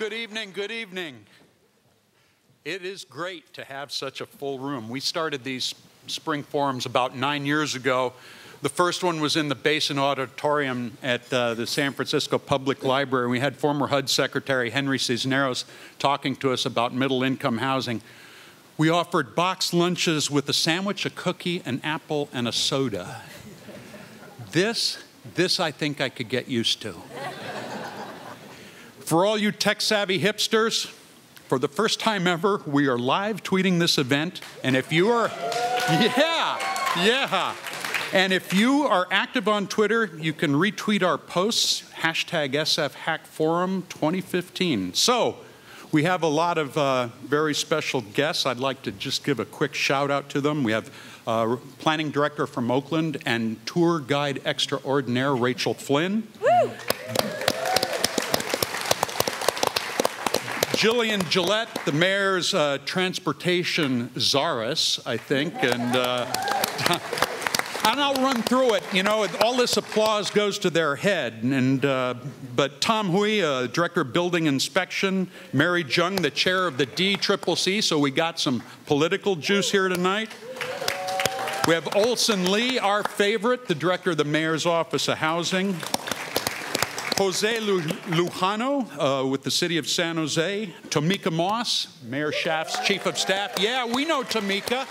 Good evening, good evening. It is great to have such a full room. We started these spring forums about 9 years ago. The first one was in the Basin Auditorium at the San Francisco Public Library. We had former HUD Secretary Henry Cisneros talking to us about middle-income housing. We offered boxed lunches with a sandwich, a cookie, an apple, and a soda. This I think I could get used to. For all you tech-savvy hipsters, for the first time ever, we are live tweeting this event. And if you are, And if you are active on Twitter, you can retweet our posts, hashtag SFHackForum 2015. So we have a lot of very special guests. I'd like to just give a quick shout out to them. We have Planning Director from Oakland and Tour Guide Extraordinaire, Rachel Flynn. Woo! Jillian Gillette, the Mayor's Transportation Czaress, I think, and I'll run through it. You know, all this applause goes to their head. But Tom Hui, Director of Building Inspection, Mary Jung, the Chair of the DCCC, so we got some political juice here tonight. We have Olson Lee, our favorite, the Director of the Mayor's Office of Housing. Jose Lujano with the City of San Jose. Tamika Moss, Mayor Schaaf's Chief of Staff. Yeah, we know Tamika.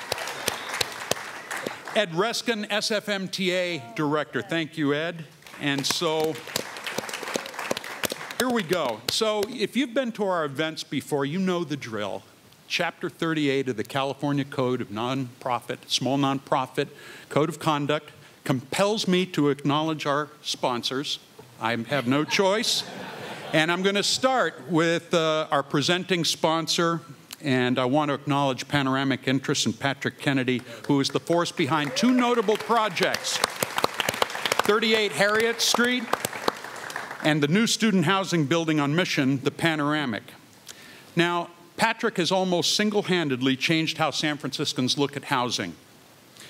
Ed Reskin, SFMTA Director. Thank you, Ed. And so, here we go. So, if you've been to our events before, you know the drill. Chapter 38 of the California Code of Small Nonprofit Code of Conduct compels me to acknowledge our sponsors. I have no choice. And I'm going to start with our presenting sponsor. And I want to acknowledge Panoramic Interests and Patrick Kennedy, who is the force behind two notable projects, 38 Harriet Street and the new student housing building on Mission, the Panoramic. Now, Patrick has almost single-handedly changed how San Franciscans look at housing.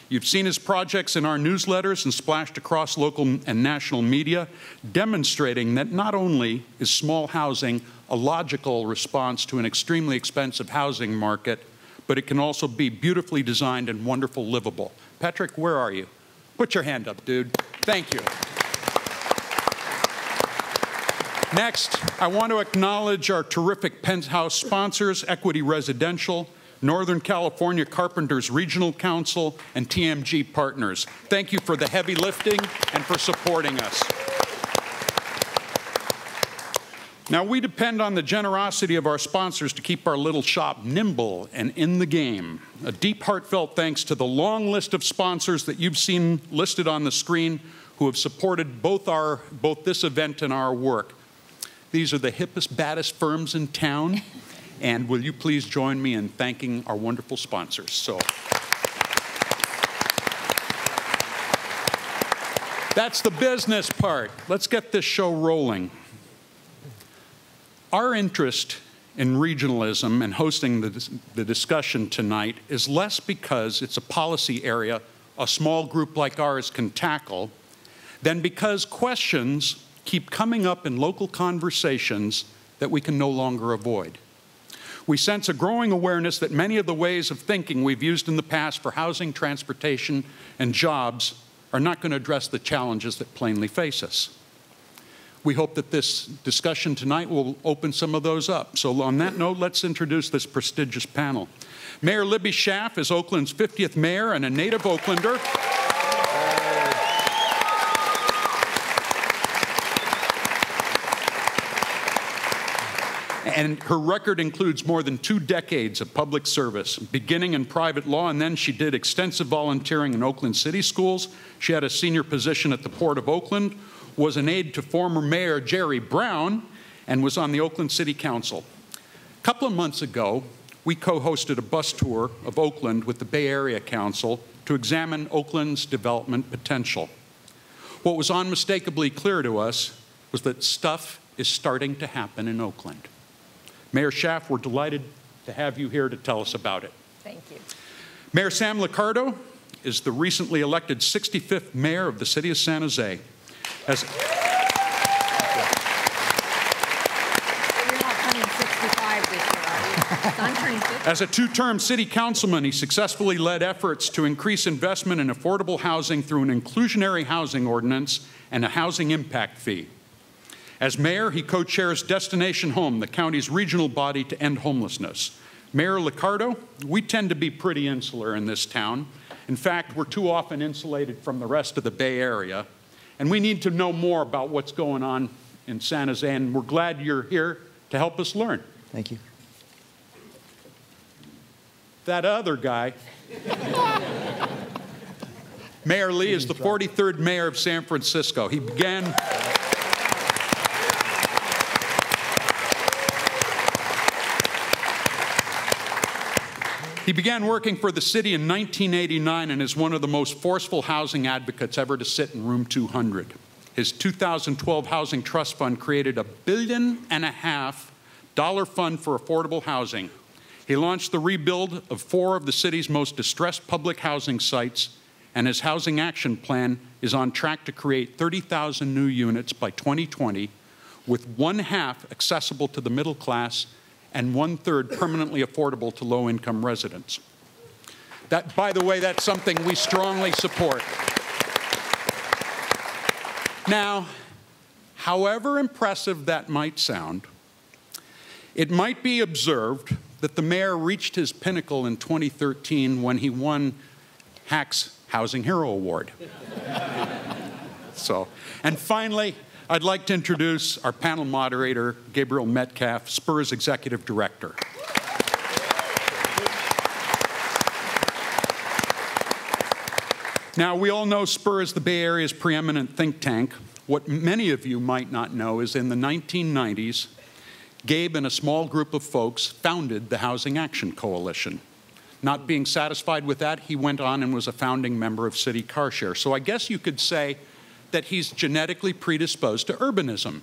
You've seen his projects in our newsletters and splashed across local and national media, demonstrating that not only is small housing a logical response to an extremely expensive housing market, but it can also be beautifully designed and wonderful livable. Patrick, where are you? Put your hand up, dude. Thank you. Next, I want to acknowledge our terrific penthouse sponsors, Equity Residential, Northern California Carpenters Regional Council, and TMG Partners. Thank you for the heavy lifting and for supporting us. Now, we depend on the generosity of our sponsors to keep our little shop nimble and in the game. A deep, heartfelt thanks to the long list of sponsors that you've seen listed on the screen who have supported both this event and our work. These are the hippest, baddest firms in town. And will you please join me in thanking our wonderful sponsors? So that's the business part. Let's get this show rolling. Our interest in regionalism and hosting the discussion tonight is less because it's a policy area a small group like ours can tackle than because questions keep coming up in local conversations that we can no longer avoid. We sense a growing awareness that many of the ways of thinking we've used in the past for housing, transportation, and jobs are not going to address the challenges that plainly face us. We hope that this discussion tonight will open some of those up. So on that note, let's introduce this prestigious panel. Mayor Libby Schaaf is Oakland's 50th mayor and a native Oaklander. And her record includes more than 2 decades of public service, beginning in private law, and then she did extensive volunteering in Oakland City Schools. She had a senior position at the Port of Oakland, was an aide to former Mayor Jerry Brown, and was on the Oakland City Council. A couple of months ago, we co-hosted a bus tour of Oakland with the Bay Area Council to examine Oakland's development potential. What was unmistakably clear to us was that stuff is starting to happen in Oakland. Mayor Schaaf, we're delighted to have you here to tell us about it. Thank you. Mayor Sam Liccardo is the recently elected 65th mayor of the city of San Jose. You're not coming 65 this year, are you? Son turning 50. As a two-term city councilman, he successfully led efforts to increase investment in affordable housing through an inclusionary housing ordinance and a housing impact fee. As mayor, he co-chairs Destination Home, the county's regional body to end homelessness. Mayor Liccardo, we tend to be pretty insular in this town. In fact, we're too often insulated from the rest of the Bay Area, and we need to know more about what's going on in San Jose, and we're glad you're here to help us learn. Thank you. That other guy, Mayor Lee, is the 43rd mayor of San Francisco. He began working for the city in 1989 and is one of the most forceful housing advocates ever to sit in room 200. His 2012 Housing Trust Fund created a $1.5 billion fund for affordable housing. He launched the rebuild of 4 of the city's most distressed public housing sites, and his housing action plan is on track to create 30,000 new units by 2020, with 1/2 accessible to the middle class and 1/3 permanently affordable to low-income residents. That, by the way, that's something we strongly support. Now, however impressive that might sound, it might be observed that the mayor reached his pinnacle in 2013 when he won HAC's Housing Hero Award. And finally, I'd like to introduce our panel moderator, Gabriel Metcalf, Spur's Executive Director. Now, we all know Spur is the Bay Area's preeminent think tank. What many of you might not know is in the 1990s, Gabe and a small group of folks founded the Housing Action Coalition. Not being satisfied with that, he went on and was a founding member of City Car Share. So I guess you could say that he's genetically predisposed to urbanism.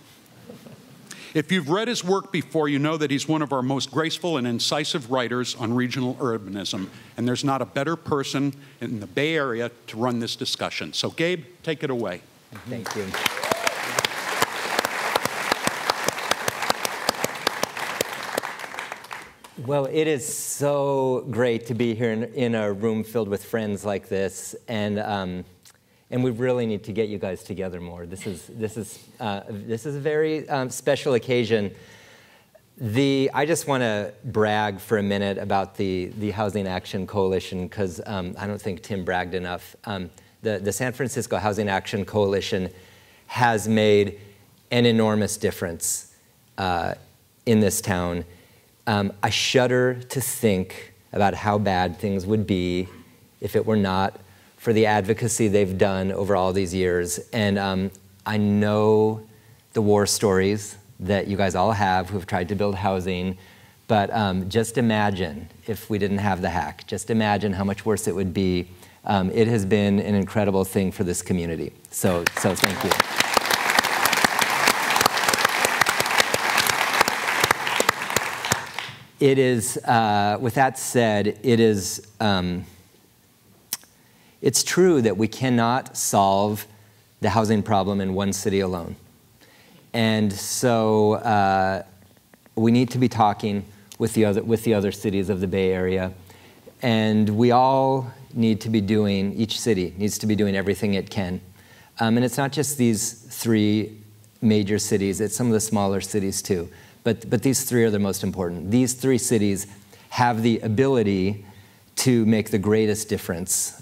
If you've read his work before, you know that he's one of our most graceful and incisive writers on regional urbanism, and there's not a better person in the Bay Area to run this discussion. So Gabe, take it away. Thank you. Well, it is so great to be here in a room filled with friends like this, and we really need to get you guys together more. This is a very special occasion. I just want to brag for a minute about the Housing Action Coalition, because I don't think Tim bragged enough. The San Francisco Housing Action Coalition has made an enormous difference in this town. I shudder to think about how bad things would be if it were not for the advocacy they've done over all these years. And I know the war stories that you guys all have who've tried to build housing, but just imagine if we didn't have the hack. Just imagine how much worse it would be. It has been an incredible thing for this community. So thank you. It is, with that said, it's true that we cannot solve the housing problem in one city alone. And so we need to be talking with the other cities of the Bay Area. And we all need to be doing, each city needs to be doing everything it can. And it's not just these 3 major cities, it's some of the smaller cities too. But these 3 are the most important. These 3 cities have the ability to make the greatest difference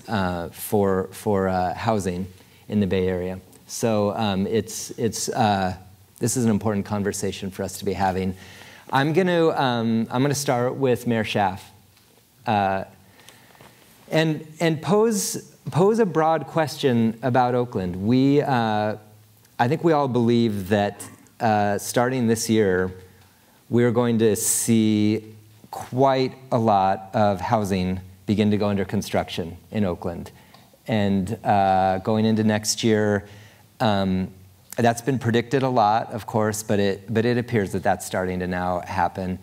for housing in the Bay Area. So this is an important conversation for us to be having. I'm going to start with Mayor Schaaf and pose a broad question about Oakland. I think we all believe that starting this year, we're going to see quite a lot of housing begin to go under construction in Oakland. And going into next year, that's been predicted a lot, of course, but it appears that that's starting to now happen.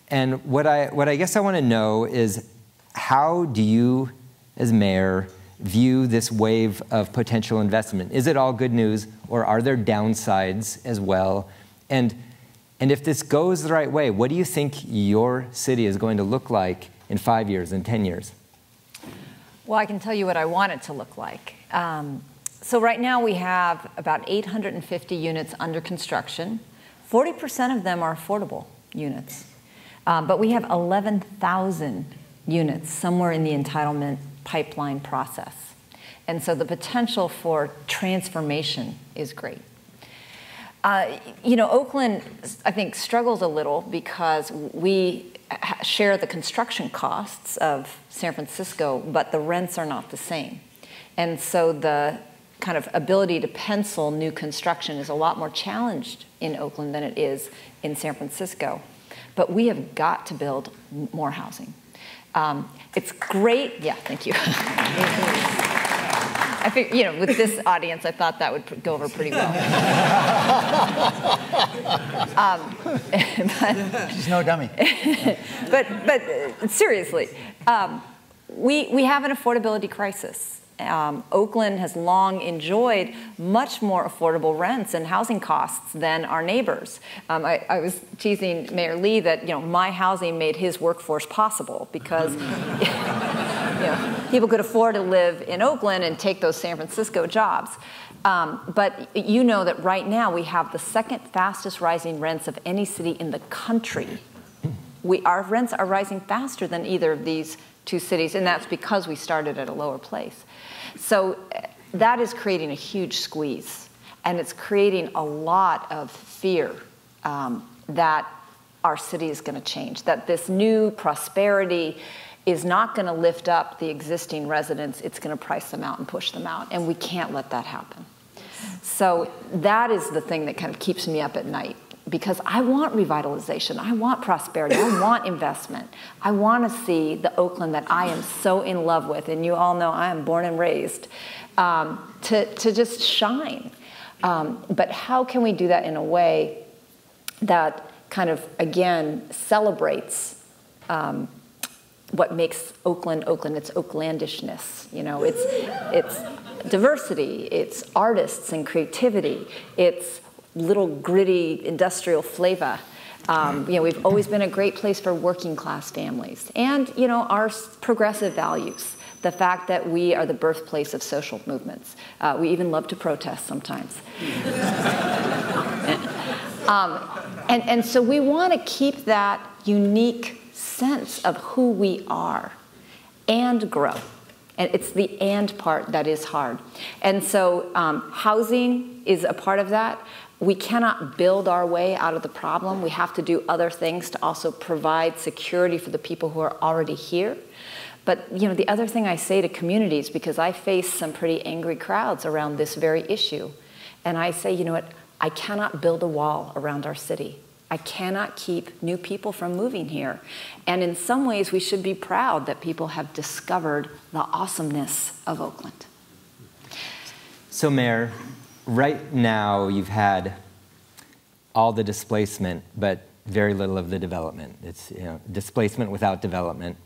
And what I guess I want to know is, how do you, as mayor, view this wave of potential investment? Is it all good news, or are there downsides as well? And And if this goes the right way, what do you think your city is going to look like in 5 years, in 10 years? Well, I can tell you what I want it to look like. So right now we have about 850 units under construction. 40% of them are affordable units. But we have 11,000 units somewhere in the entitlement pipeline process. And so the potential for transformation is great. Oakland, I think, struggles a little because we share the construction costs of San Francisco, but the rents are not the same. And so the kind of ability to pencil new construction is a lot more challenged in Oakland than it is in San Francisco. But we have got to build more housing. It's great. Yeah, thank you. I think, with this audience, I thought that would go over pretty well. She's no dummy. but seriously, we have an affordability crisis. Oakland has long enjoyed much more affordable rents and housing costs than our neighbors. I was teasing Mayor Lee that my housing made his workforce possible because people could afford to live in Oakland and take those San Francisco jobs. But you know that right now we have the second fastest rising rents of any city in the country. Our rents are rising faster than either of these two cities, and that's because we started at a lower place. So that is creating a huge squeeze, and it's creating a lot of fear that our city is going to change, that this new prosperity is not going to lift up the existing residents, it's going to price them out and push them out, and we can't let that happen. So that is the thing that kind of keeps me up at night, because I want revitalization, I want prosperity, I want investment. I want to see the Oakland that I am so in love with, and you all know I am born and raised, to just shine. But how can we do that in a way that kind of, again, celebrates what makes Oakland, Oakland, its Oaklandishness. It's diversity, it's artists and creativity, it's little gritty industrial flavor. We've always been a great place for working class families. And, our progressive values, the fact that we are the birthplace of social movements. We even love to protest sometimes. And so we want to keep that unique sense of who we are and grow. And it's the and part that is hard. And so housing is a part of that. We cannot build our way out of the problem. We have to do other things to also provide security for the people who are already here. But the other thing I say to communities, because I face some pretty angry crowds around this very issue, and I say, I cannot build a wall around our city. I cannot keep new people from moving here. And in some ways, we should be proud that people have discovered the awesomeness of Oakland. So, Mayor, right now you've had all the displacement, but very little of the development. It's displacement without development.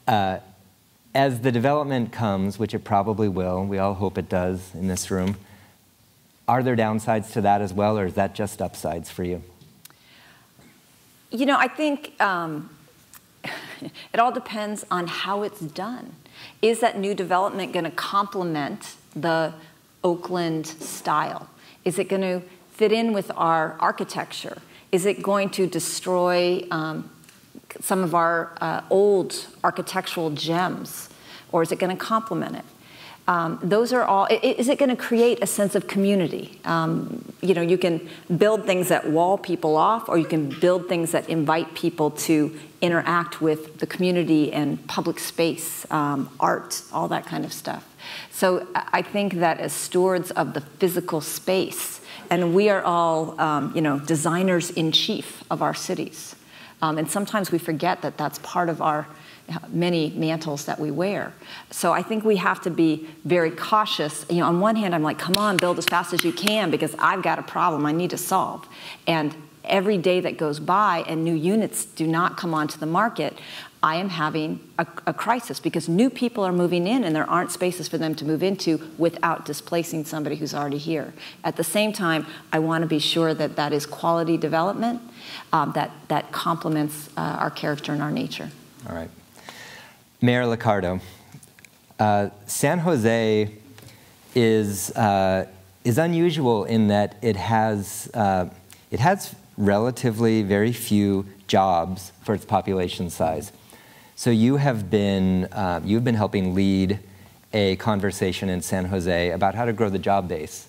As the development comes, which it probably will, we all hope it does in this room, are there downsides to that as well, or is that just upsides for you? I think it all depends on how it's done. Is that new development going to complement the Oakland style? Is it going to fit in with our architecture? Is it going to destroy some of our old architectural gems? Or is it going to complement it? Those are all, is it going to create a sense of community? You can build things that wall people off, or you can build things that invite people to interact with the community and public space, art, all that kind of stuff. So I think that as stewards of the physical space, and we are all, designers in chief of our cities. And sometimes we forget that that's part of our many mantles that we wear. So I think we have to be very cautious. On one hand, I'm like, come on, build as fast as you can because I've got a problem I need to solve. And every day that goes by and new units do not come onto the market, I am having a crisis because new people are moving in and there aren't spaces for them to move into without displacing somebody who's already here. At the same time, I want to be sure that that is quality development that complements our character and our nature. All right. Mayor Liccardo, San Jose is unusual in that it has relatively very few jobs for its population size. So you've been helping lead a conversation in San Jose about how to grow the job base,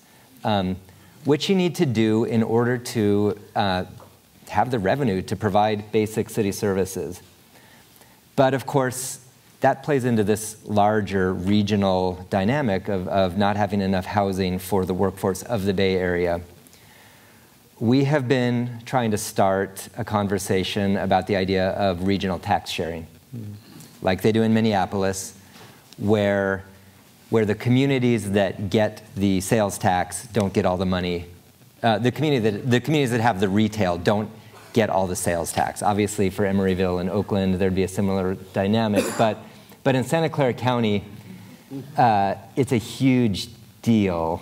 which you need to do in order to have the revenue to provide basic city services. But of course, that plays into this larger regional dynamic of not having enough housing for the workforce of the Bay Area. We have been trying to start a conversation about the idea of regional tax sharing, like they do in Minneapolis, where the communities that get the sales tax don't get all the money. The communities that have the retail don't get all the sales tax. Obviously, for Emeryville and Oakland, there'd be a similar dynamic, but in Santa Clara County, it's a huge deal.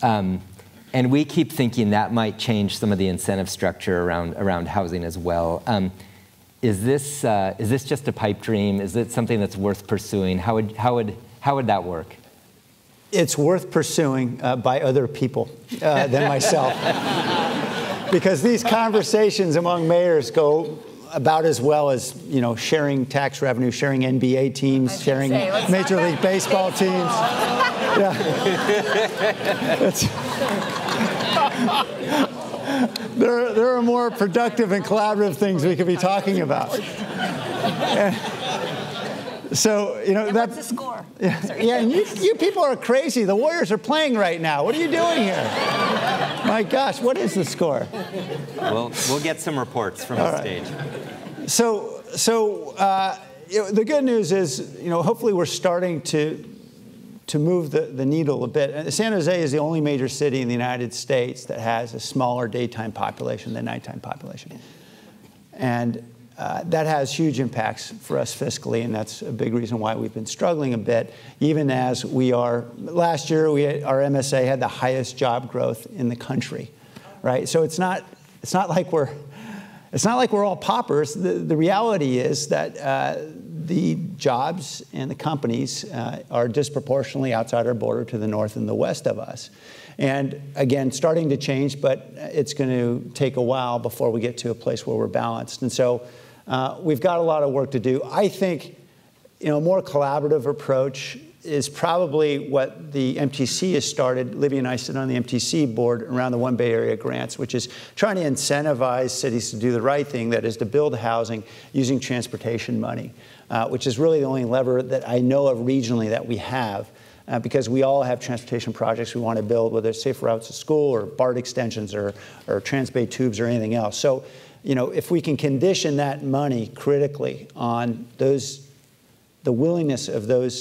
And we keep thinking that might change some of the incentive structure around housing as well. Is this just a pipe dream? Is it something that's worth pursuing? How would that work? It's worth pursuing by other people than myself. Because these conversations among mayors go about as well as, sharing tax revenue, sharing NBA teams, sharing Major League Baseball teams. Yeah. There are more productive and collaborative things we could be talking about. So, and what's the score? Yeah, and you people are crazy. The Warriors are playing right now. What are you doing here? My gosh, what is the score? We'll get some reports from the stage. So the good news is, hopefully we're starting to move the needle a bit. San Jose is the only major city in the United States that has a smaller daytime population than nighttime population. And that has huge impacts for us fiscally, and that's a big reason why we've been struggling a bit, even as last year, our MSA had the highest job growth in the country, right? So it's not like we're all paupers. The reality is that the jobs and the companies are disproportionately outside our border to the north and the west of us. And again, starting to change, but it's going to take a while before we get to a place where we're balanced. And so we've got a lot of work to do. I think, a more collaborative approach is probably what the MTC has started. Libby and I sit on the MTC board around the One Bay Area grants, which is trying to incentivize cities to do the right thing, that is to build housing using transportation money, which is really the only lever that I know of regionally that we have, because we all have transportation projects we want to build, whether it's safer routes to school or BART extensions or Transbay tubes or anything else. So, if we can condition that money critically on the willingness of those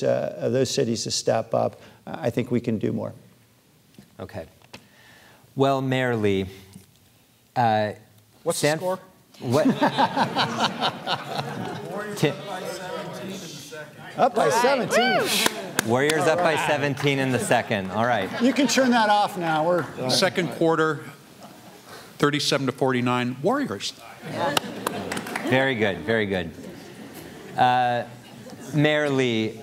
cities to step up, I think we can do more. Okay. Well, Mayor Lee, what's the score? What? Up by 17. Warriors up by 17 in the second. All right. You can turn that off now. Second quarter, 37-49, Warriors. Yeah. Very good, very good. Mayor Lee,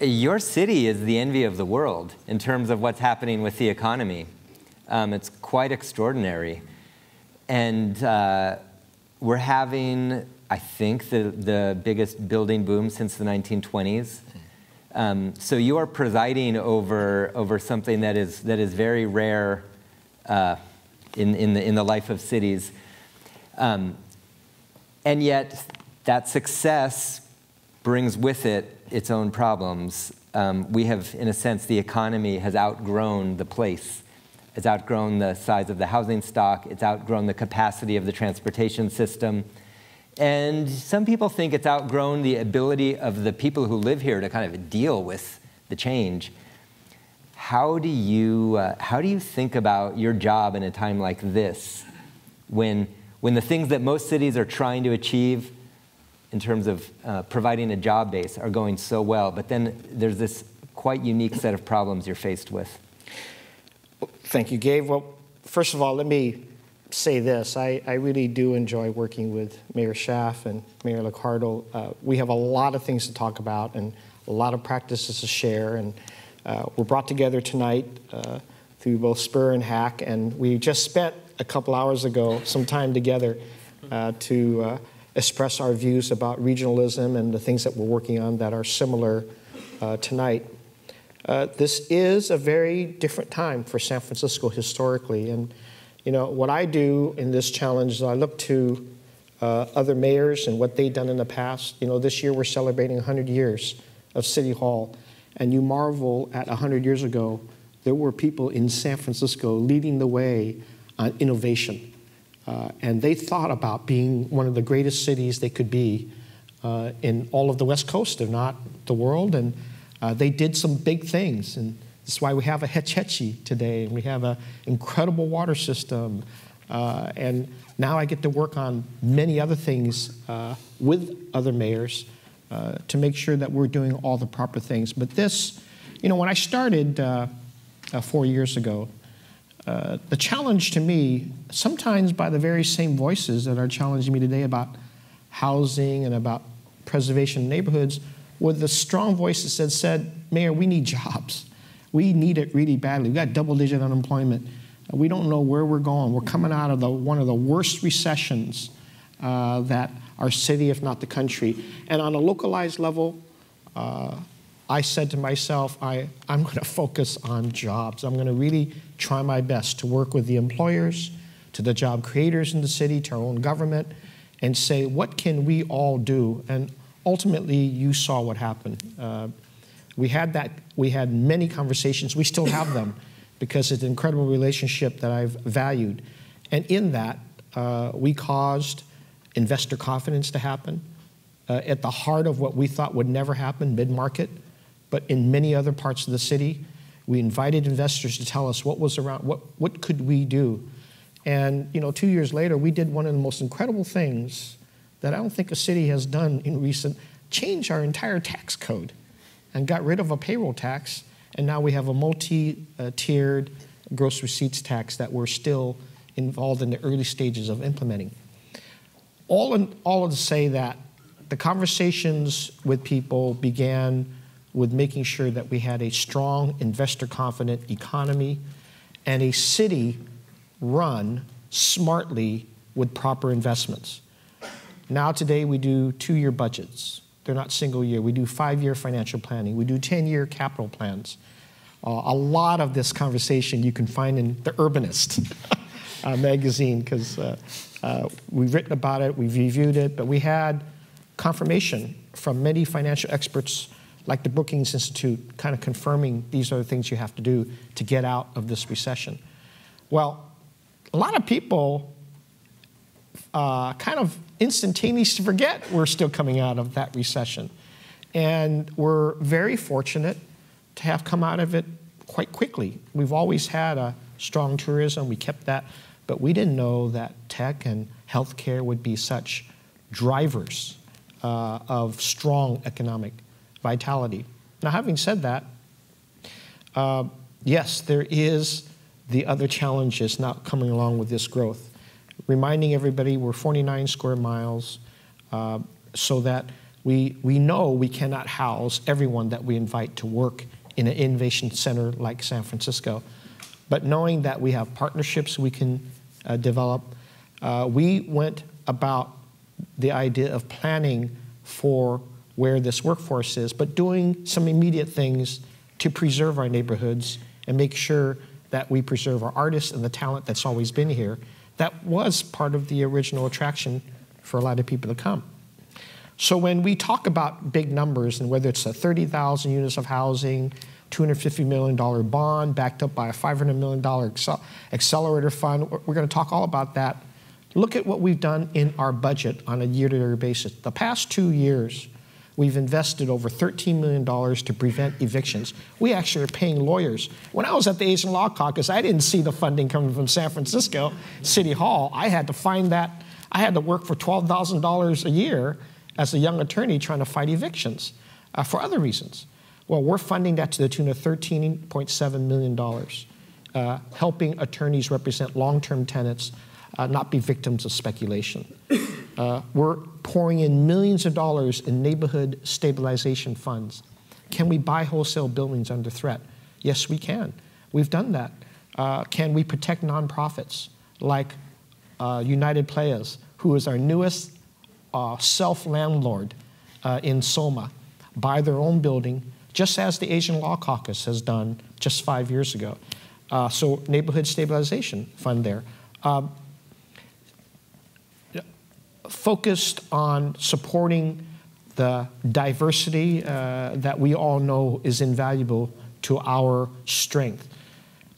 your city is the envy of the world in terms of what's happening with the economy. It's quite extraordinary. And we're having, I think, the biggest building boom since the 1920s. So you are presiding over something that is very rare in the life of cities. And yet, that success brings with it its own problems. We have, in a sense, the economy has outgrown the place. It's outgrown the size of the housing stock. It's outgrown the capacity of the transportation system. And some people think it's outgrown the ability of the people who live here to kind of deal with the change. how do you think about your job in a time like this, when the things that most cities are trying to achieve in terms of providing a job base are going so well, but then there's this quite unique set of problems you're faced with? Thank you, Gabe. Well, first of all, let me say this. I really do enjoy working with Mayor Schaaf and Mayor Liccardo. We have a lot of things to talk about and a lot of practices to share. And we're brought together tonight through both Spur and Hack. And we just spent a couple hours ago some time together to express our views about regionalism and the things that we're working on that are similar tonight. This is a very different time for San Francisco historically. And you know, what I do in this challenge is I look to other mayors and what they've done in the past. You know, this year we're celebrating 100 years of City Hall. And you marvel at 100 years ago, there were people in San Francisco leading the way on innovation. And they thought about being one of the greatest cities they could be in all of the West Coast, if not the world. And they did some big things. And that's why we have a Hetch Hetchy today, and we have an incredible water system. And now I get to work on many other things with other mayors to make sure that we're doing all the proper things. But this, you know, when I started 4 years ago, the challenge to me, sometimes by the very same voices that are challenging me today about housing and about preservation of neighborhoods, were the strong voices that said, Mayor, we need jobs. We need it really badly. We've got double-digit unemployment. We don't know where we're going. We're coming out of one of the worst recessions that our city, if not the country. And on a localized level, I said to myself, I'm going to focus on jobs. I'm going to really try my best to work with the employers, to the job creators in the city, to our own government, and say, what can we all do? And ultimately, you saw what happened. We had many conversations. We still have them because it's an incredible relationship that I've valued. And in that, we caused investor confidence to happen at the heart of what we thought would never happen, mid-market. But in many other parts of the city, we invited investors to tell us what was around, what could we do. And you know, 2 years later, we did one of the most incredible things that I don't think a city has done in recent, change our entire tax code and got rid of a payroll tax, and now we have a multi-tiered gross receipts tax that we're still involved in the early stages of implementing. All of to say that the conversations with people began with making sure that we had a strong, investor-confident economy and a city run smartly with proper investments. Now today we do 2-year budgets. They're not single year. We do 5-year financial planning. We do 10-year capital plans. A lot of this conversation you can find in The Urbanist magazine, because we've written about it, we've reviewed it, but we had confirmation from many financial experts like the Brookings Institute kind of confirming these are the things you have to do to get out of this recession. Well, a lot of people kind of instantaneously forget we're still coming out of that recession. And we're very fortunate to have come out of it quite quickly. We've always had a strong tourism, we kept that, but we didn't know that tech and healthcare would be such drivers of strong economic vitality. Now, having said that, yes, there is the other challenges not coming along with this growth. Reminding everybody we're 49 square miles so that we know we cannot house everyone that we invite to work in an innovation center like San Francisco. But knowing that we have partnerships we can develop, we went about the idea of planning for where this workforce is, but doing some immediate things to preserve our neighborhoods and make sure that we preserve our artists and the talent that's always been here. That was part of the original attraction for a lot of people to come. So when we talk about big numbers, and whether it's a 30,000 units of housing, $250 million bond backed up by a $500 million accelerator fund, we're going to talk all about that. Look at what we've done in our budget on a year-to-year basis. The past 2 years, We've invested over $13 million to prevent evictions. We actually are paying lawyers. When I was at the Asian Law Caucus, I didn't see the funding coming from San Francisco City Hall. I had to find that. I had to work for $12,000 a year as a young attorney trying to fight evictions for other reasons. Well, we're funding that to the tune of $13.7 million, helping attorneys represent long-term tenants, not be victims of speculation. We're pouring in millions of dollars in neighborhood stabilization funds. Can we buy wholesale buildings under threat? Yes, we can. We've done that. Can we protect nonprofits like United Players, who is our newest self-landlord in Soma, buy their own building, just as the Asian Law Caucus has done just 5 years ago. So neighborhood stabilization fund there. Focused on supporting the diversity that we all know is invaluable to our strength.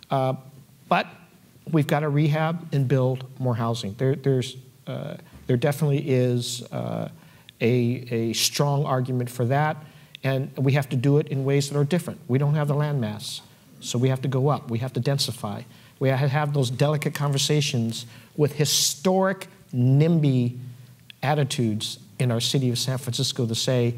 But we've got to rehab and build more housing. There definitely is a strong argument for that, and we have to do it in ways that are different. We don't have the land mass, so we have to go up. We have to densify. We have to have those delicate conversations with historic NIMBY attitudes in our city of San Francisco to say,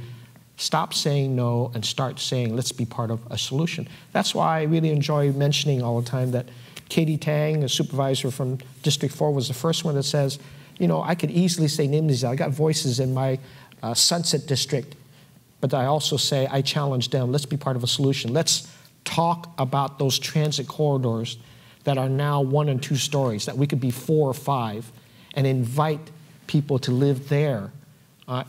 stop saying no and start saying, let's be part of a solution. That's why I really enjoy mentioning all the time that Katie Tang, a supervisor from District 4, was the first one that says, you know, I could easily say NIMBYs. I got voices in my Sunset District, but I also say, I challenge them, let's be part of a solution. Let's talk about those transit corridors that are now 1 and 2 stories, that we could be 4 or 5, and invite people to live there.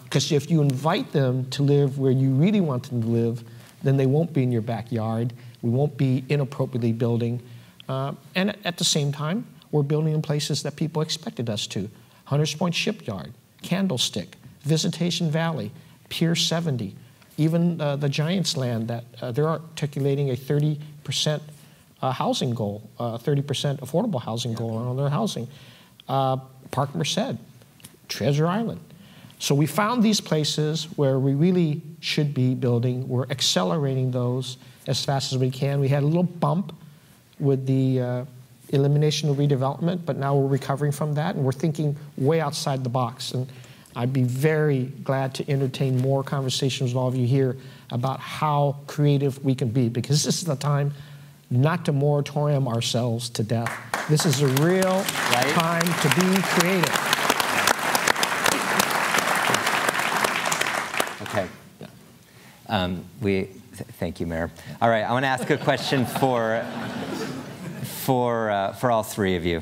Because if you invite them to live where you really want them to live, then they won't be in your backyard. We won't be inappropriately building. And at the same time, we're building in places that people expected us to. Hunters Point Shipyard, Candlestick, Visitation Valley, Pier 70, even the Giants land that they're articulating a 30% housing goal, 30% affordable housing goal on their housing. Park Merced, Treasure Island. So we found these places where we really should be building. We're accelerating those as fast as we can. We had a little bump with the elimination of redevelopment, but now we're recovering from that, and we're thinking way outside the box. And I'd be very glad to entertain more conversations with all of you here about how creative we can be, because this is the time not to moratorium ourselves to death. This is a real time to be creative. Okay. Thank you, Mayor. All right, I want to ask a question for all three of you.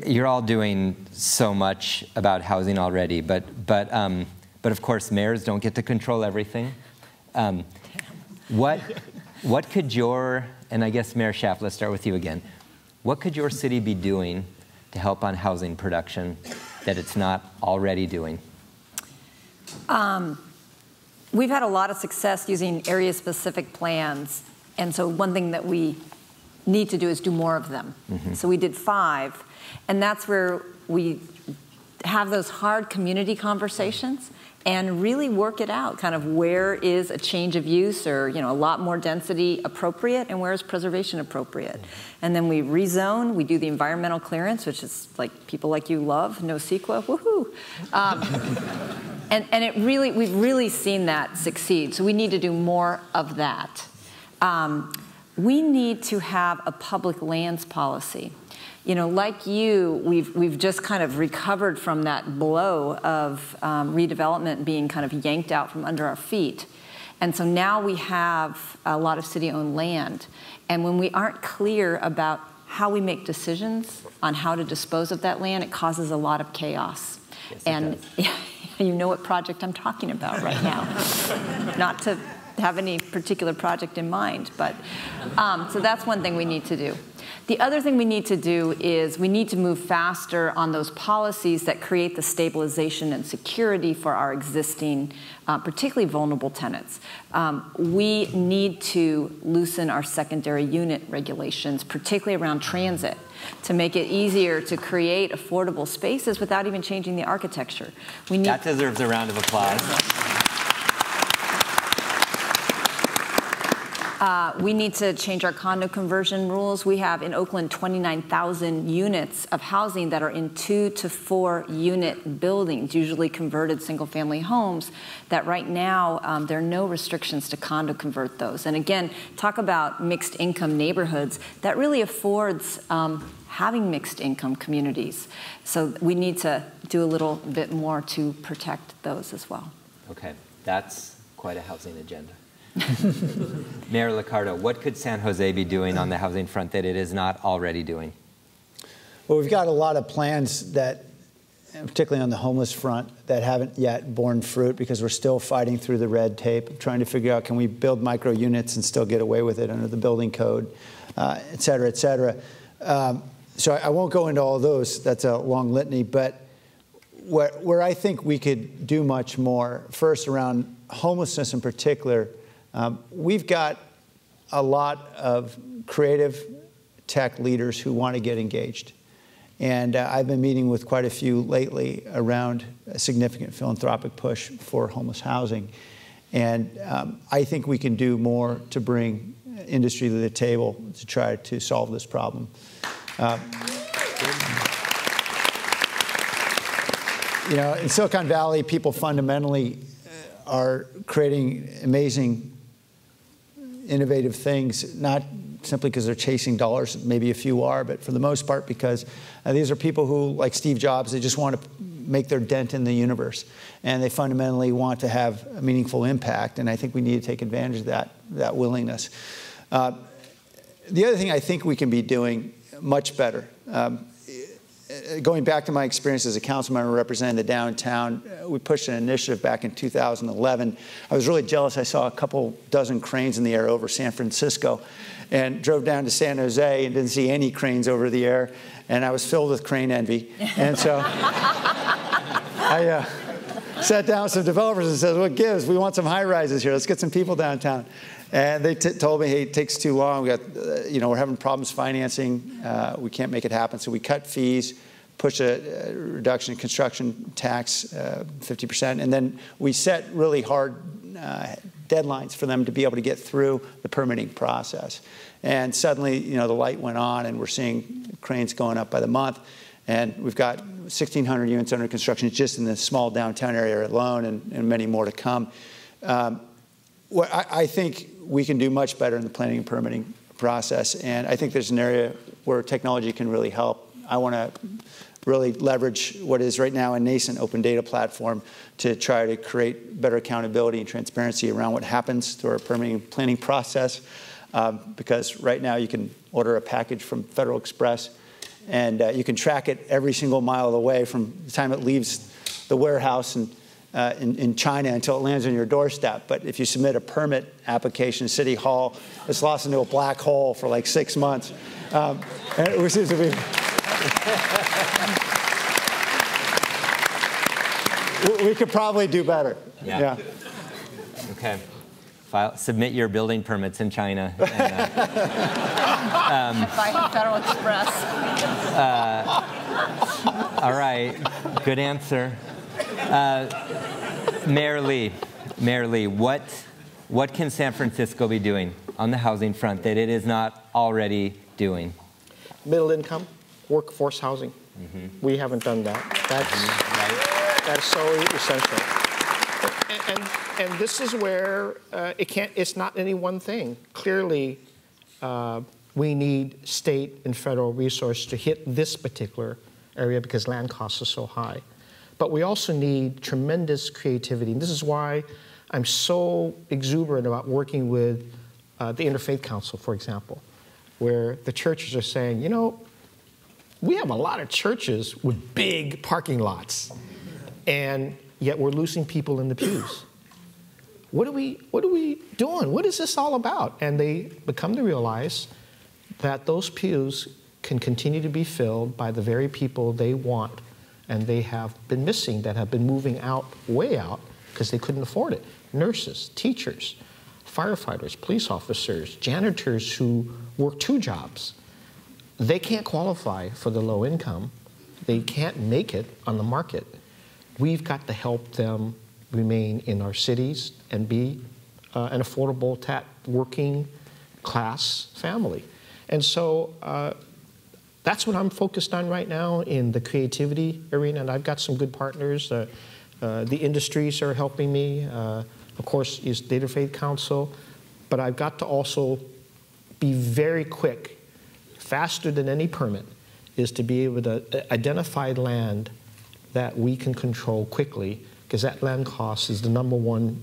You're all doing so much about housing already, but of course, mayors don't get to control everything. What could and I guess Mayor Schaaf, let's start with you again. What could your city be doing to help on housing production that it's not already doing? We've had a lot of success using area-specific plans, and so one thing that we need to do is do more of them. Mm-hmm. So we did 5, and that's where we have those hard community conversations and really work it out, kind of where is a change of use or a lot more density appropriate and where is preservation appropriate. And then we rezone, we do the environmental clearance, which is like people like you love, no CEQA, woohoo. And we've really seen that succeed. So we need to do more of that. We need to have a public lands policy. Like you, we've just kind of recovered from that blow of redevelopment being kind of yanked out from under our feet. And so now we have a lot of city-owned land. And when we aren't clear about how we make decisions on how to dispose of that land, it causes a lot of chaos. Yes, and you know what project I'm talking about right now. Not to have any particular project in mind, but so that's one thing we need to do. The other thing we need to do is we need to move faster on those policies that create the stabilization and security for our existing, particularly vulnerable tenants. We need to loosen our secondary unit regulations, particularly around transit, to make it easier to create affordable spaces without even changing the architecture. That deserves a round of applause. We need to change our condo conversion rules. We have in Oakland 29,000 units of housing that are in 2 to 4 unit buildings, usually converted single-family homes, that right now there are no restrictions to condo convert those. And again, talk about mixed income neighborhoods. That really affords having mixed income communities. So we need to do a little bit more to protect those as well. Okay, that's quite a housing agenda. Mayor Liccardo, what could San Jose be doing on the housing front that it is not already doing? Well, we've got a lot of plans that, particularly on the homeless front, that haven't yet borne fruit because we're still fighting through the red tape, trying to figure out, can we build micro units and still get away with it under the building code, et cetera, et cetera. So I won't go into all of those. That's a long litany. But where I think we could do much more, first around homelessness in particular, we've got a lot of creative tech leaders who want to get engaged. And I've been meeting with quite a few lately around a significant philanthropic push for homeless housing. And I think we can do more to bring industry to the table to try to solve this problem. You know, in Silicon Valley, people fundamentally are creating amazing, innovative things, not simply because they're chasing dollars, maybe a few are, but for the most part because these are people who, like Steve Jobs, they just want to make their dent in the universe. And they fundamentally want to have a meaningful impact, and I think we need to take advantage of that willingness. The other thing I think we can be doing much better, going back to my experience as a council member representing the downtown, we pushed an initiative back in 2011. I was really jealous. I saw a couple dozen cranes in the air over San Francisco and drove down to San Jose and didn't see any cranes over the air. And I was filled with crane envy. And so I sat down with some developers and said, what gives? We want some high rises here. Let's get some people downtown. And they told me, hey, it takes too long. We got, we're having problems financing. We can't make it happen. So we cut fees, push a reduction in construction tax, 50%. And then we set really hard deadlines for them to be able to get through the permitting process. And suddenly, the light went on, and we're seeing cranes going up by the month. And we've got 1,600 units under construction just in the small downtown area alone, and many more to come. I think we can do much better in the planning and permitting process, and I think there's an area where technology can really help. I want to really leverage what is right now a nascent open data platform to try to create better accountability and transparency around what happens to our permitting and planning process, because right now you can order a package from Federal Express, and you can track it every single mile of the way from the time it leaves the warehouse and in China until it lands on your doorstep. But if you submit a permit application to City Hall, it's lost into a black hole for like 6 months. And it seems to be... we could probably do better. Yeah. Okay. Submit your building permits in China. And, By Federal Express. All right. Good answer. Mayor Lee, what can San Francisco be doing on the housing front that it is not already doing? Middle income, workforce housing. Mm-hmm. We haven't done that. That's so essential. And this is where it's not any one thing. Clearly, we need state and federal resources to hit this particular area because land costs are so high. But we also need tremendous creativity. And this is why I'm so exuberant about working with the Interfaith Council, for example, where the churches are saying, we have a lot of churches with big parking lots, and yet we're losing people in the pews. What are we doing? What is this all about? And they become to realize that those pews can continue to be filled by the very people they want and they have been missing, that have been moving out, way out, because they couldn't afford it. Nurses, teachers, firefighters, police officers, janitors who work 2 jobs. They can't qualify for the low income. They can't make it on the market. We've got to help them remain in our cities and be an affordable working class family. And so that's what I'm focused on right now in the creativity arena, and I've got some good partners. The industries are helping me. Of course, is Data Faith Council, but I've got to also be very quick, faster than any permit, is to be able to identify land that we can control quickly, because that land cost is the #1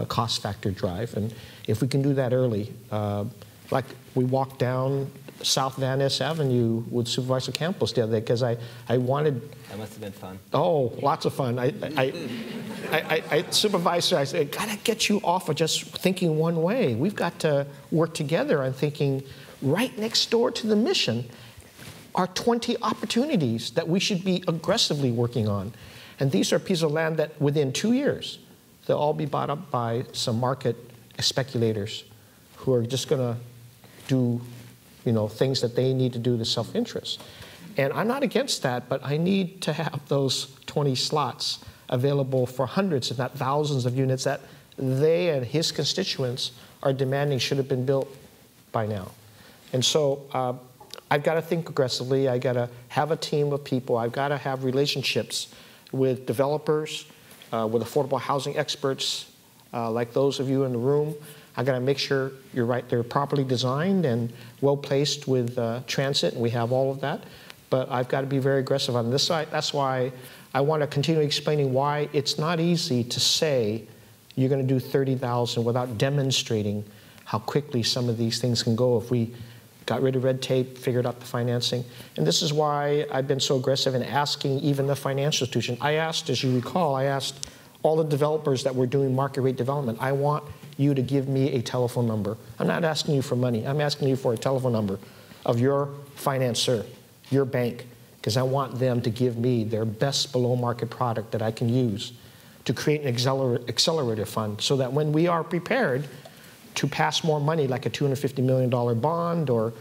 cost factor drive. And if we can do that early, like we walked down South Van Ness Avenue with Supervisor Campos the other day, because I wanted... That must have been fun. Oh, lots of fun. Supervisor, I said, gotta get you off of just thinking one way. We've got to work together on thinking right next door to the mission are 20 opportunities that we should be aggressively working on. And these are pieces of land that within 2 years, they'll all be bought up by some market speculators who are just gonna do things that they need to do to self-interest. And I'm not against that, but I need to have those 20 slots available for hundreds, if not thousands of units that they and his constituents are demanding should have been built by now. And so I've got to think aggressively. I've got to have a team of people. I've got to have relationships with developers, with affordable housing experts, like those of you in the room. I've got to make sure you're right, they're properly designed and well placed with transit, and we have all of that. But I've got to be very aggressive on this side. That's why I want to continue explaining why it's not easy to say you're going to do 30,000 without demonstrating how quickly some of these things can go if we got rid of red tape, figured out the financing. And this is why I've been so aggressive in asking even the financial institution. I asked, as you recall, I asked all the developers that were doing market rate development, I want you to give me a telephone number. I'm not asking you for money. I'm asking you for a telephone number of your financier, your bank, because I want them to give me their best below market product that I can use to create an accelerator fund so that when we are prepared to pass more money, like a $250 million bond or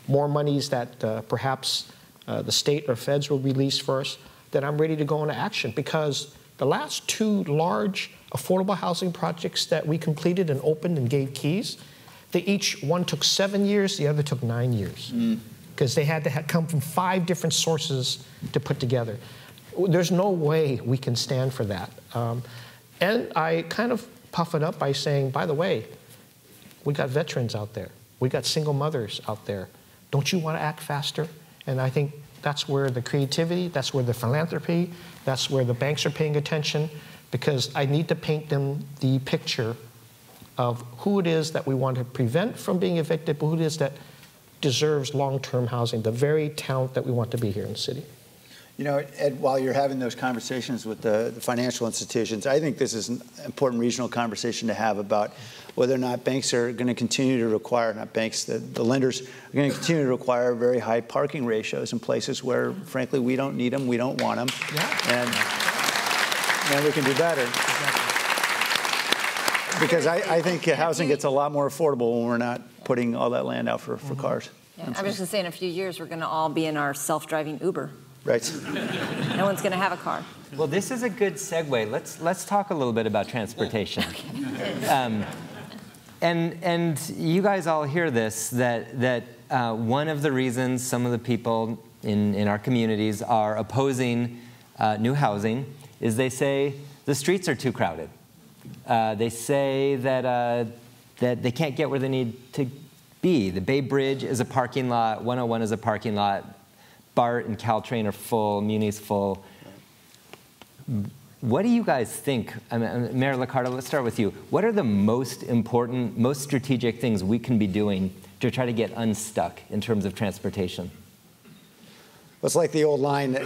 more monies that perhaps the state or feds will release for us, that I'm ready to go into action. Because the last 2 large affordable housing projects that we completed and opened and gave keys, one took 7 years, the other took 9 years. Because they had to come from 5 different sources to put together. There's no way we can stand for that. And I kind of puff it up by saying, by the way, we got veterans out there. We got single mothers out there. Don't you want to act faster? And I think that's where the creativity, that's where the philanthropy, that's where the banks are paying attention, because I need to paint them the picture of who it is that we want to prevent from being evicted, but who it is that deserves long-term housing, the very talent that we want to be here in the city. You know, Ed, while you're having those conversations with the financial institutions, I think this is an important regional conversation to have about whether or not banks are going to continue to require, not banks, the lenders are going to continue to require very high parking ratios in places where, frankly, we don't need them, we don't want them, and we can do better. Because I think housing gets a lot more affordable when we're not putting all that land out for cars. Yeah, I was just going to say, in a few years, we're going to all be in our self-driving Uber. Right. No one's going to have a car. Well, this is a good segue. Let's talk a little bit about transportation. And you guys all hear this, that one of the reasons some of the people in our communities are opposing new housing is they say the streets are too crowded. They say that they can't get where they need to be. The Bay Bridge is a parking lot. 101 is a parking lot. BART and Caltrain are full. Muni's full. What do you guys think? Mayor Liccardo, let's start with you. What are the most important, most strategic things we can be doing to try to get unstuck in terms of transportation? Well, it's like the old line that,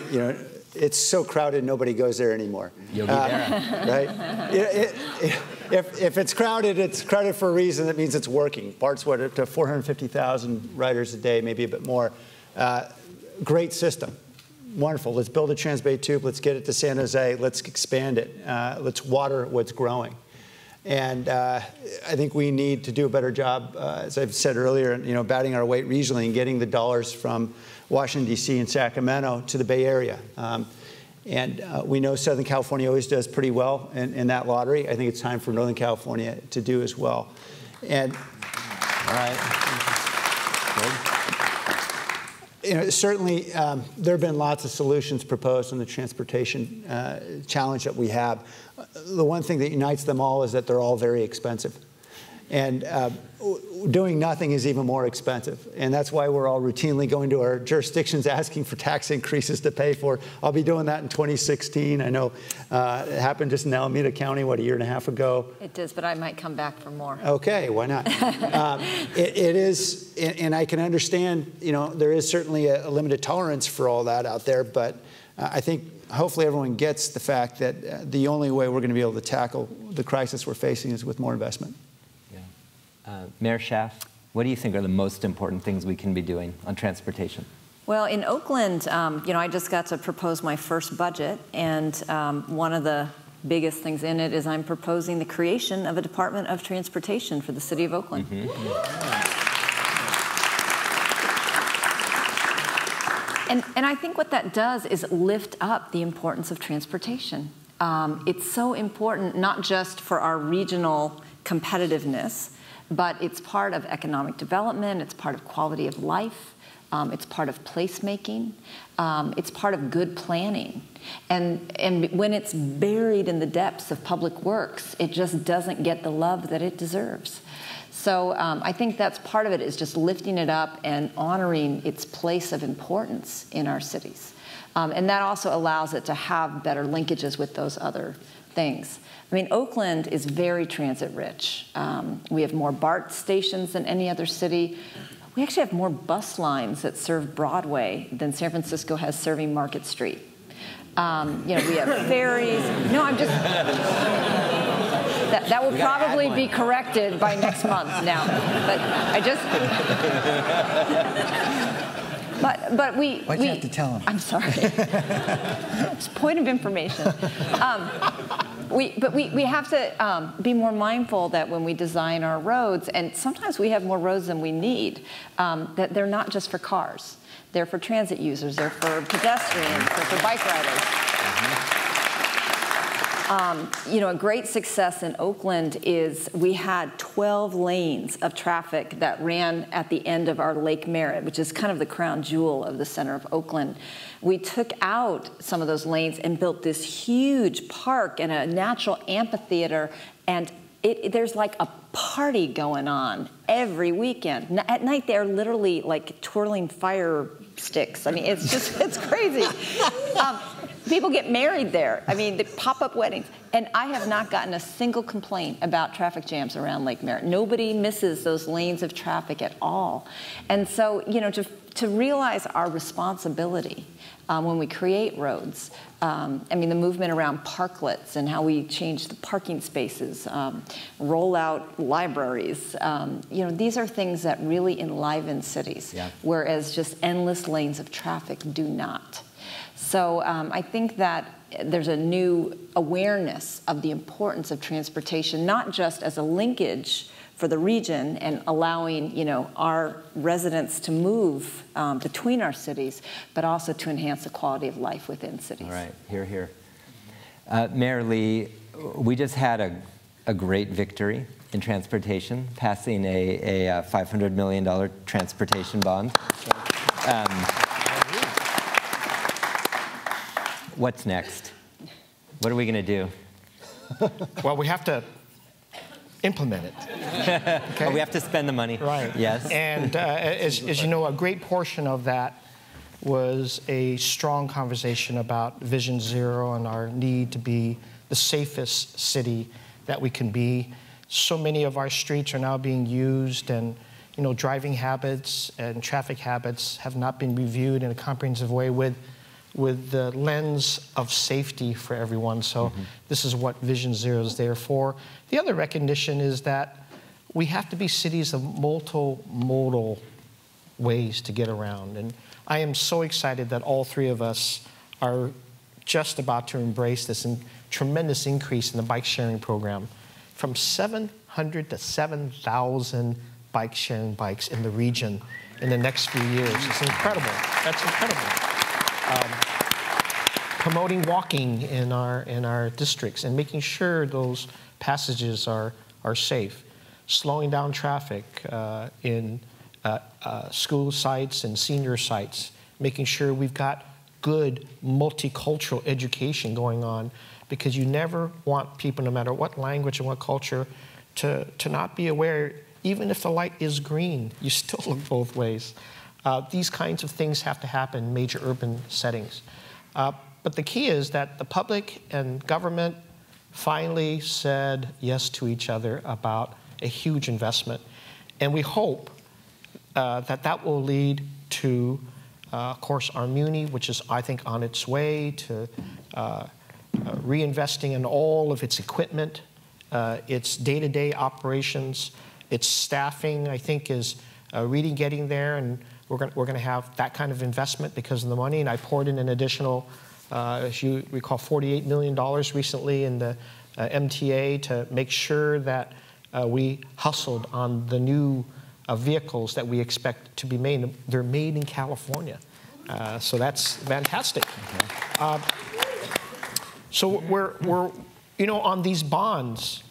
it's so crowded nobody goes there anymore. Yogi Berra. Right? If it's crowded for a reason. That means it's working. BART's what, up to 450,000 riders a day, maybe a bit more. Great system. Wonderful. Let's build a Transbay Tube. Let's get it to San Jose. Let's expand it. Let's water what's growing. And I think we need to do a better job, as I've said earlier, batting our weight regionally and getting the dollars from Washington, D.C. and Sacramento to the Bay Area. We know Southern California always does pretty well in that lottery. I think it's time for Northern California to do as well. And all right. Good. Certainly, there have been lots of solutions proposed on the transportation challenge that we have. The one thing that unites them all is that they're all very expensive. And doing nothing is even more expensive. And that's why we're all routinely going to our jurisdictions asking for tax increases to pay for. I'll be doing that in 2016. I know it happened just in Alameda County, what, a year and a half ago? It does, but I might come back for more. Okay, why not? It is, and I can understand, there is certainly a limited tolerance for all that out there, but I think hopefully everyone gets the fact that the only way we're going to be able to tackle the crisis we're facing is with more investment. Mayor Schaaf, what do you think are the most important things we can be doing on transportation? Well, in Oakland, I just got to propose my first budget, and one of the biggest things in it is I'm proposing the creation of a Department of Transportation for the city of Oakland. And I think what that does is lift up the importance of transportation. It's so important, not just for our regional competitiveness, but it's part of economic development, it's part of quality of life, it's part of placemaking, it's part of good planning. And when it's buried in the depths of public works, it just doesn't get the love that it deserves. So I think that's part of it, is just lifting it up and honoring its place of importance in our cities. And that also allows it to have better linkages with those other things. I mean, Oakland is very transit rich. We have more BART stations than any other city. We actually have more bus lines that serve Broadway than San Francisco has serving Market Street. We have ferries. No, I'm just... That will probably be corrected by next month now. But I just... But we... Why'd you have to tell him? I'm sorry. It's a point of information. But we have to be more mindful that when we design our roads, and sometimes we have more roads than we need, that they're not just for cars. They're for transit users. They're for pedestrians. They're for bike riders. A great success in Oakland is we had 12 lanes of traffic that ran at the end of our Lake Merritt, which is kind of the crown jewel of the center of Oakland. We took out some of those lanes and built this huge park and a natural amphitheater, and there's like a party going on every weekend. At night, they're literally like twirling fire sticks. I mean, it's crazy. People get married there. I mean, they pop-up weddings. And I have not gotten a single complaint about traffic jams around Lake Merritt. Nobody misses those lanes of traffic at all. And so, to realize our responsibility when we create roads, the movement around parklets and how we change the parking spaces, roll out libraries, these are things that really enliven cities, whereas just endless lanes of traffic do not. So I think that there's a new awareness of the importance of transportation, not just as a linkage for the region and allowing our residents to move between our cities, but also to enhance the quality of life within cities. All right, hear, hear. Mayor Lee, we just had a great victory in transportation, passing a $500 million transportation bond. What's next? What are we going to do? Well, we have to implement it. Okay? Oh, we have to spend the money. Right. Yes. And as you know, a great portion of that was a strong conversation about Vision Zero and our need to be the safest city that we can be. So many of our streets are now being used, and driving habits and traffic habits have not been reviewed in a comprehensive way with with the lens of safety for everyone. So this is what Vision Zero is there for. The other recognition is that we have to be cities of multimodal ways to get around. And I am so excited that all three of us are just about to embrace this tremendous increase in the bike sharing program, from 700 to 7,000 bike sharing bikes in the region in the next few years. It's incredible. That's incredible. Promoting walking in our districts and making sure those passages are safe. Slowing down traffic in school sites and senior sites. Making sure we've got good multicultural education going on, because you never want people, no matter what language and what culture, to not be aware, even if the light is green, you still look both ways. These kinds of things have to happen in major urban settings. But the key is that the public and government finally said yes to each other about a huge investment. And we hope that will lead to, of course, our Muni, which is, I think, on its way to reinvesting in all of its equipment, its day-to-day operations, its staffing, I think, is really getting there. And we're going to have that kind of investment because of the money. And I poured in an additional, as you recall, $48 million recently in the MTA to make sure that we hustled on the new vehicles that we expect to be made. They're made in California. So that's fantastic. So we're on these bonds,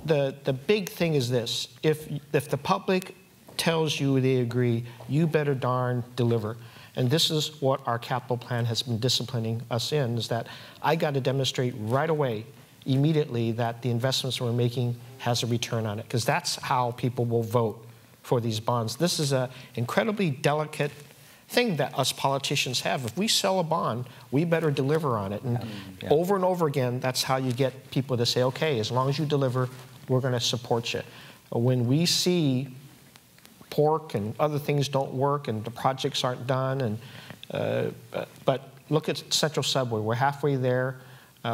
the big thing is this. If the public tells you they agree, you better darn deliver. And this is what our capital plan has been disciplining us in, is that I got to demonstrate right away, immediately, that the investments we're making has a return on it, because that's how people will vote for these bonds. This is an incredibly delicate thing that us politicians have. If we sell a bond, we better deliver on it. And over and over again, that's how you get people to say, okay, as long as you deliver, we're going to support you. When we see pork and other things don't work and the projects aren't done, but look at Central Subway. We're halfway there.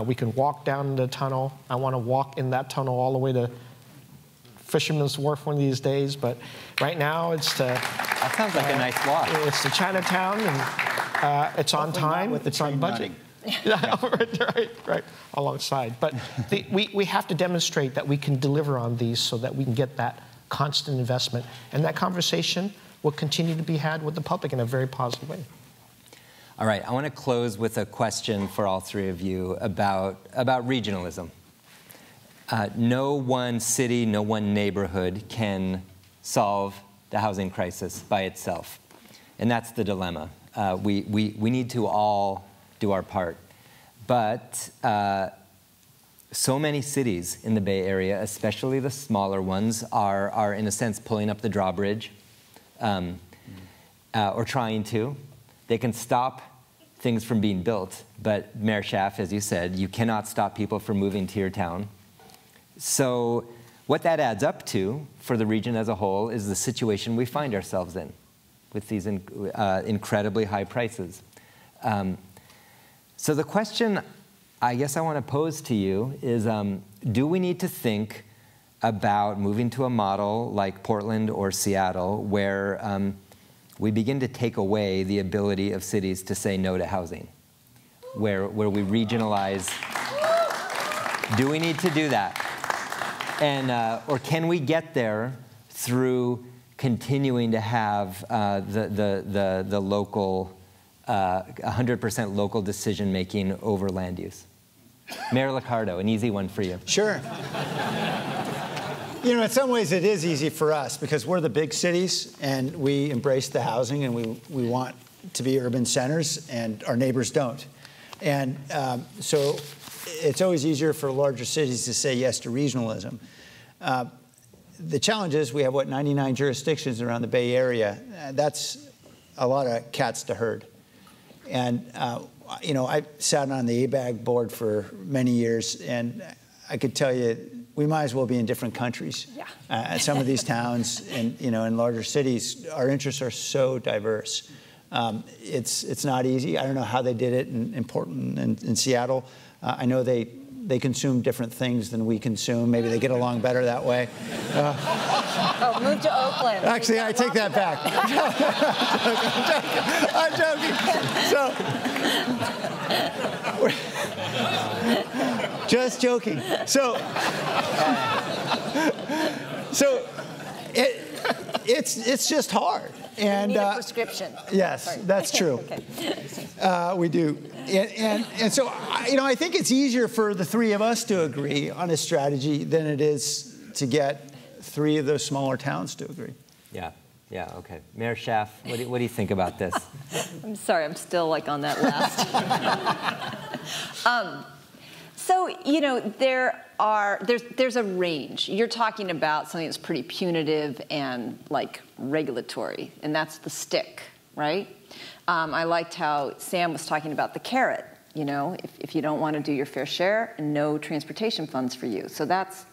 We can walk down the tunnel. I want to walk in that tunnel all the way to Fisherman's Wharf one of these days, but right now it's to... That sounds like a nice walk. It's to Chinatown, and it's on time, it's on budget. Right, alongside. But we have to demonstrate that we can deliver on these so that we can get that constant investment. And that conversation will continue to be had with the public in a very positive way. All right, I want to close with a question for all three of you about regionalism. No one city, no one neighborhood can solve the housing crisis by itself. And that's the dilemma. We need to all do our part. But so many cities in the Bay Area, especially the smaller ones, are in a sense pulling up the drawbridge or trying to. They can stop things from being built, but Mayor Schaaf, as you said, you cannot stop people from moving to your town. So what that adds up to for the region as a whole is the situation we find ourselves in with these incredibly high prices. So the question I guess I want to pose to you is, do we need to think about moving to a model like Portland or Seattle where we begin to take away the ability of cities to say no to housing, where we regionalize? Do we need to do that? And, or can we get there through continuing to have the local, 100% local decision-making over land use? Mayor Liccardo, an easy one for you. Sure. You know, in some ways it is easy for us because we're the big cities and we embrace the housing and we want to be urban centers and our neighbors don't. And so it's always easier for larger cities to say yes to regionalism. The challenge is we have, 99 jurisdictions around the Bay Area. That's a lot of cats to herd. And, you know, I sat on the ABAG board for many years, and I could tell you we might as well be in different countries. Yeah. Some of these towns and, you know, in larger cities, our interests are so diverse. It's not easy. I don't know how they did it in Portland and in Seattle. I know they consume different things than we consume. Maybe they get along better that way. Oh, move to Oakland. Actually, I take that back. I'm joking. Just joking. So it's just hard. And you need a prescription. Yes, sorry. That's true. Okay. We do. And so, I think it's easier for the three of us to agree on a strategy than it is to get three of those smaller towns to agree. Yeah, okay. Mayor Schaaf, what do you think about this? I'm sorry, I'm still like on that last. So, there's a range. You're talking about something that's pretty punitive and like regulatory, and that's the stick, right? I liked how Sam was talking about the carrot. If you don't want to do your fair share, no transportation funds for you. So that's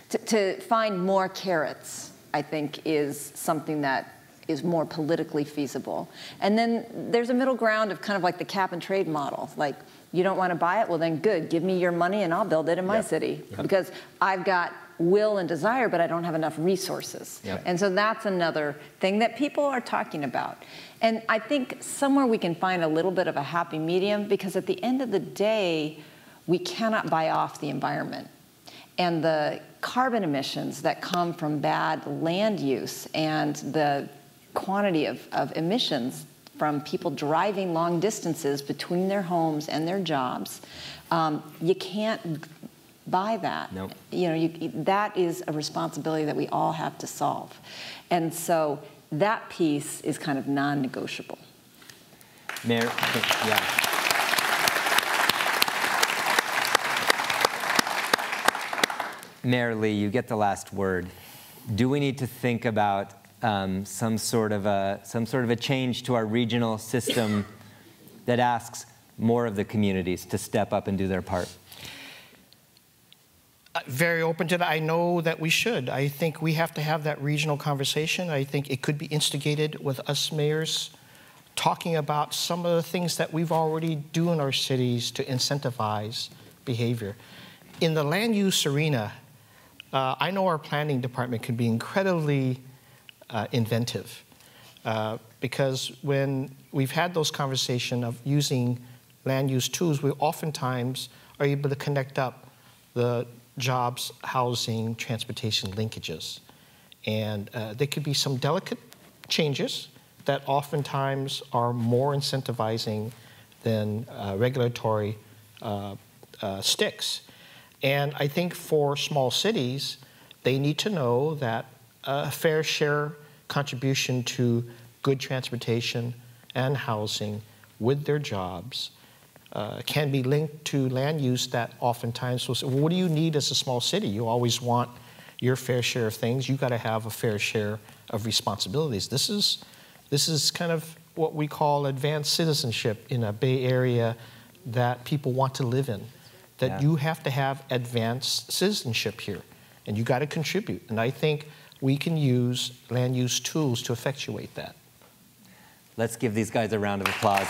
to find more carrots, I think, is something that is more politically feasible. And then there's a middle ground of kind of like the cap and trade model. Like, you don't want to buy it? Well, then good. Give me your money and I'll build it in my city. Because I've got will and desire, but I don't have enough resources. And so that's another thing that people are talking about. And I think somewhere we can find a little bit of a happy medium, because at the end of the day, we cannot buy off the environment. And the carbon emissions that come from bad land use and the quantity of emissions from people driving long distances between their homes and their jobs, you can't buy that. Nope. That is a responsibility that we all have to solve. And so that piece is kind of non-negotiable. Mayor, Mayor Lee, you get the last word. Do we need to think about some sort of a change to our regional system that asks more of the communities to step up and do their part? Very open to that. I know that we should. I think we have to have that regional conversation. I think it could be instigated with us mayors talking about some of the things that we've already do in our cities to incentivize behavior. In the land use arena, I know our planning department can be incredibly inventive, because when we've had those conversations of using land use tools, we oftentimes are able to connect up the jobs, housing, transportation linkages. And there could be some delicate changes that oftentimes are more incentivizing than regulatory sticks. And I think for small cities, they need to know that a fair share contribution to good transportation and housing with their jobs can be linked to land use that oftentimes will say, well, what do you need as a small city? You always want your fair share of things. You got to have a fair share of responsibilities. This is kind of what we call advanced citizenship in a Bay Area that people want to live in. That you have to have advanced citizenship here, and you got to contribute. And I think we can use land use tools to effectuate that. Let's give these guys a round of applause.